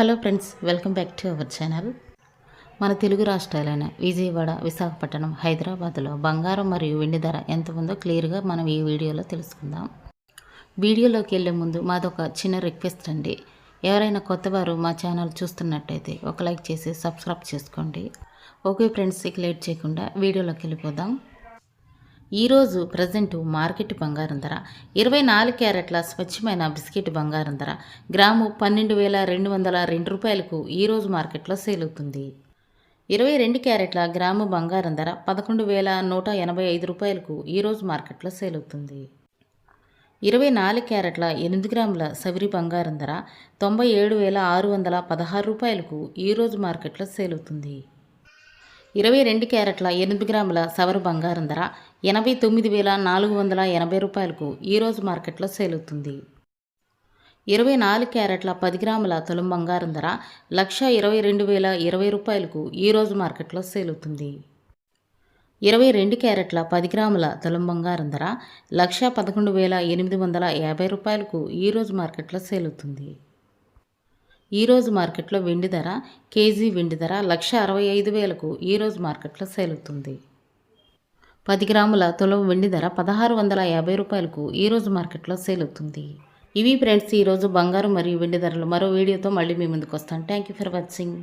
Hello friends, welcome back to our channel. మన తెలుగు రాష్ట్రాలైన విజయవాడ, విశాఖపట్నం, హైదరాబాద్లో బంగారం మరియు వెండి ధర ఎంత ఉందో క్లియర్గా మనం ఈ వీడియోలో తెలుసుకుందాం. వీడియోలోకి వెళ్ళే ముందు మాదొక చిన్న రిక్వెస్ట్ అండి. ఎవరైనా కొత్తవారు మా ఛానల్ చూస్తున్నట్టయితే ఒక లైక్ చేసి సబ్స్క్రైబ్ చేసుకోండి. ఓకే ఫ్రెండ్స్, ఇక లేట్ చేయకుండా వీడియోలోకి వెళ్ళిపోదాం. ఈరోజు ప్రజెంటు మార్కెట్ బంగారం ధర 24 క్యారెట్ల స్వచ్ఛమైన బిస్కెట్ బంగారం ధర గ్రాము 12,202 రూపాయలకు ఈరోజు మార్కెట్లో సేల్ అవుతుంది. 22 క్యారెట్ల గ్రాము బంగారం ధర 11,185 రూపాయలకు ఈరోజు మార్కెట్లో సేల్ అవుతుంది. 24 క్యారెట్ల 8 గ్రాముల సవిరి బంగారం ధర 97,616 రూపాయలకు ఈరోజు మార్కెట్లో సేల్ అవుతుంది. 22 క్యారెట్ల 8 గ్రాముల సవరు బంగారం ధర 89,480 రూపాయలకు ఈరోజు మార్కెట్లో సేల్ అవుతుంది. 24 క్యారెట్ల 10 గ్రాముల తులం బంగారం ధర 1,22,020 రూపాయలకు ఈరోజు మార్కెట్లో సేల్ అవుతుంది. 22 క్యారెట్ల 10 గ్రాముల తులం బంగారం ధర 1,11,850 రూపాయలకు ఈరోజు మార్కెట్లో సేల్ అవుతుంది. ఈరోజు మార్కెట్లో వెండి ధర కేజీ వెండి ధర 1,65,000కు ఈరోజు మార్కెట్లో సేల్ అవుతుంది. 10 గ్రాముల తులం వెండి ధర 1,650 రూపాయలకు ఈరోజు మార్కెట్లో సేల్ అవుతుంది. ఇవి ఫ్రెండ్స్ ఈరోజు బంగారం మరియు వెండి ధరలు. మరో వీడియోతో మళ్ళీ మీ ముందుకు వస్తాను. Thank you for watching.